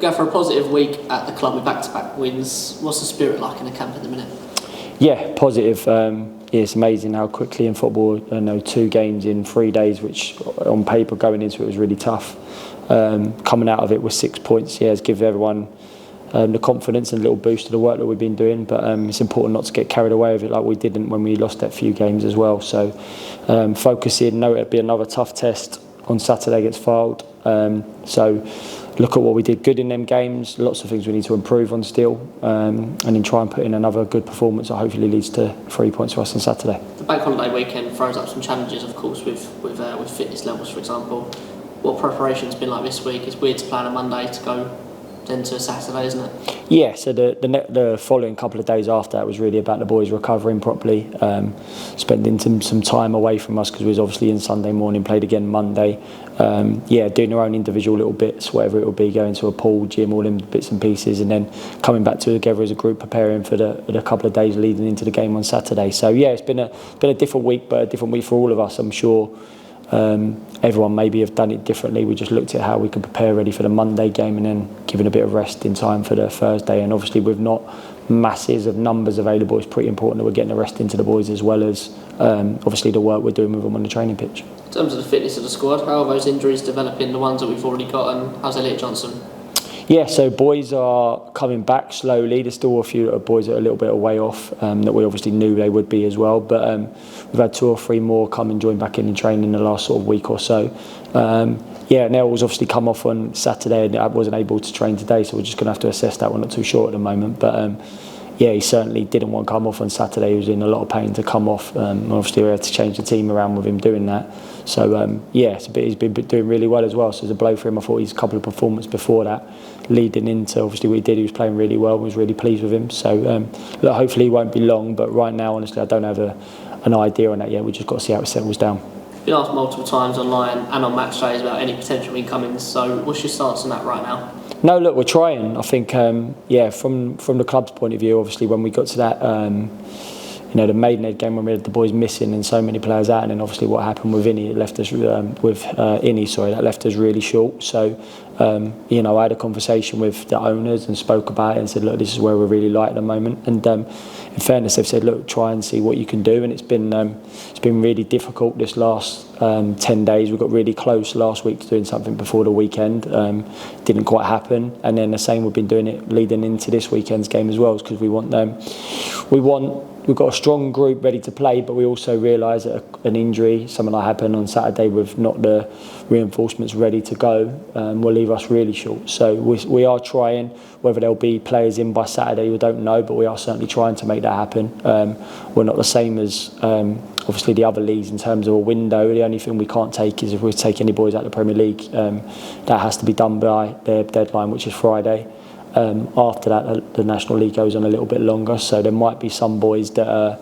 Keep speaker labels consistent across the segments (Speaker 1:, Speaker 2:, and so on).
Speaker 1: Go for a positive week at the club with back-to-back wins. What's the spirit like in the camp at the minute?
Speaker 2: Yeah, positive. Yeah, it's amazing how quickly in football, 2 games in 3 days, which on paper going into it was really tough. Coming out of it with 6 points, has given everyone the confidence and a little boost to the work that we've been doing. But it's important not to get carried away with it like we didn't when we lost that few games as well. So focus in, know it'll be another tough test on Saturday against Fylde. So look at what we did good in them games, lots of things we need to improve on still, and then try and put in another good performance that hopefully leads to 3 points for us on Saturday.
Speaker 1: The bank holiday weekend throws up some challenges, of course, with fitness levels, for example. What preparation's been like this week? It's weird to play on a Monday to go then to Saturday, isn't it?
Speaker 2: Yeah, so the following couple of days after that was really about the boys recovering properly, spending some time away from us because we was obviously in Sunday morning, played again Monday. Doing their own individual little bits, whatever it will be, going to a pool, gym, all in bits and pieces, and then coming back together as a group, preparing for the couple of days leading into the game on Saturday. So yeah, it's been a different week, but a different week for all of us, I'm sure. Everyone maybe have done it differently. We just looked at how we could prepare ready for the Monday game and then giving a bit of rest in time for the Thursday. And obviously with not masses of numbers available, it's pretty important that we're getting the rest into the boys as well as obviously the work we're doing with them on the training pitch.
Speaker 1: In terms of the fitness of the squad, how are those injuries developing, the ones that we've already got, and how's Elliot Johnson?
Speaker 2: Yeah, so boys are coming back slowly. There's still a few boys that are a little bit away off that we obviously knew they would be as well. But we've had 2 or 3 more come and join back in and train in the last sort of week or so. Nell's obviously come off on Saturday and I wasn't able to train today, so we're just going to have to assess that. We're not too sure at the moment. But he certainly didn't want to come off on Saturday. He was in a lot of pain to come off. Obviously, we had to change the team around with him doing that. So, he's been doing really well as well. So, as a blow for him, I thought his couple of performances before that, leading into obviously what he did, he was playing really well. I was really pleased with him. So, hopefully, he won't be long. But right now, honestly, I don't have an idea on that yet. We've just got to see how it settles down.
Speaker 1: Been asked multiple times online and on match days about any potential incomings. So, what's your stance on that right now?
Speaker 2: No, look, we're trying. I think, from the club's point of view, obviously, when we got to that, the Maidenhead game when we had the boys missing and so many players out, and then obviously what happened with Innie, it left us that left us really short. So, I had a conversation with the owners and spoke about it and said, look, this is where we're really light at the moment. And in fairness, they've said, look, try and see what you can do. And it's been really difficult this last 10 days. We got really close last week to doing something before the weekend. Didn't quite happen. And then the same we've been doing it leading into this weekend's game as well, because we've got a strong group ready to play, but we also realise that an injury, something like happened on Saturday with not the reinforcements ready to go, will leave us really short. So we are trying. Whether there'll be players in by Saturday, we don't know, but we are certainly trying to make that happen. We're not the same as obviously the other leagues in terms of a window. The only thing we can't take is if we take any boys out of the Premier League. That has to be done by their deadline, which is Friday. After that, the National League goes on a little bit longer, so there might be some boys that are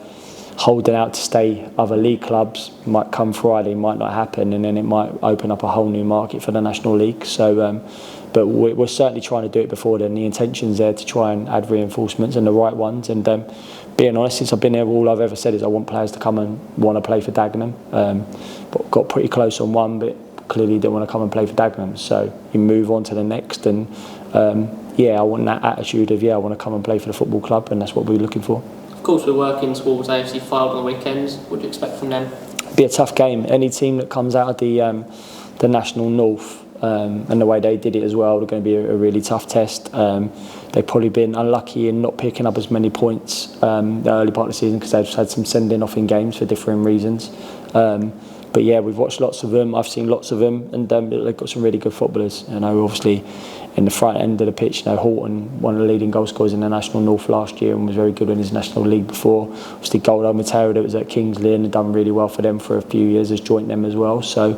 Speaker 2: holding out to stay other league clubs. Might come Friday, might not happen, and then it might open up a whole new market for the National League. So, but we're certainly trying to do it before then. The intention's there to try and add reinforcements and the right ones. And being honest, since I've been here, all I've ever said is I want players to come and want to play for Dagenham. But got pretty close on one, but clearly didn't want to come and play for Dagenham. So you move on to the next and. I want that attitude of I want to come and play for the football club, and that's what we're looking for.
Speaker 1: Of course, we're working towards AFC Fylde on the weekends. What do you expect from them?
Speaker 2: It'll be a tough game. Any team that comes out of the National North and the way they did it as well, they're going to be a really tough test. They've probably been unlucky in not picking up as many points the early part of the season because they've had some sending off in games for differing reasons. But we've watched lots of them. I've seen lots of them, and they've got some really good footballers. Obviously, in the front end of the pitch, Horton, one of the leading goal scorers in the National North last year and was very good in his National League before. Obviously, Goldo Mateo that was at Kingsley and had done really well for them for a few years, has joined them as well. So,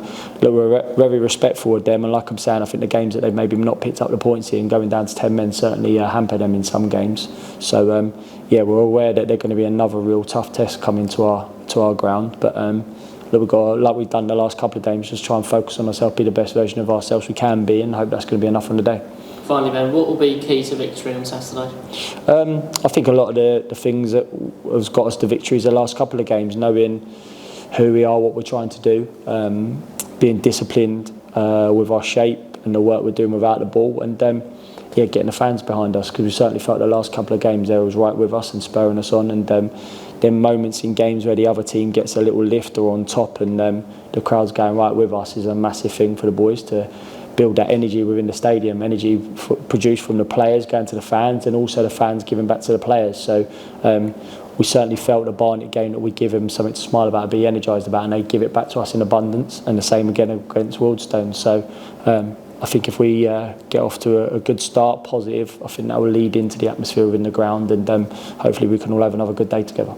Speaker 2: look, we're very respectful of them, and like I'm saying, I think the games that they've maybe not picked up the points in, going down to 10 men, certainly hamper them in some games. So, we're aware that they're going to be another real tough test coming to our ground, but. We've got, like we've done the last couple of games, just try and focus on ourselves, be the best version of ourselves we can be, and hope that's going to be enough on the day.
Speaker 1: Finally, Ben, what will be key to victory on Saturday?
Speaker 2: I think a lot of the things that has got us to victories the last couple of games, knowing who we are, what we're trying to do, being disciplined with our shape and the work we're doing without the ball, and getting the fans behind us, because we certainly felt the last couple of games they was right with us and spurring us on, and then moments in games where the other team gets a little lift or on top and the crowd's going right with us is a massive thing for the boys to build that energy within the stadium, energy produced from the players going to the fans, and also the fans giving back to the players. So we certainly felt the Barnet game that we give them something to smile about, be energised about, and they give it back to us in abundance, and the same again against Wildstone. So I think if we get off to a good start, positive, I think that will lead into the atmosphere within the ground, and hopefully we can all have another good day together.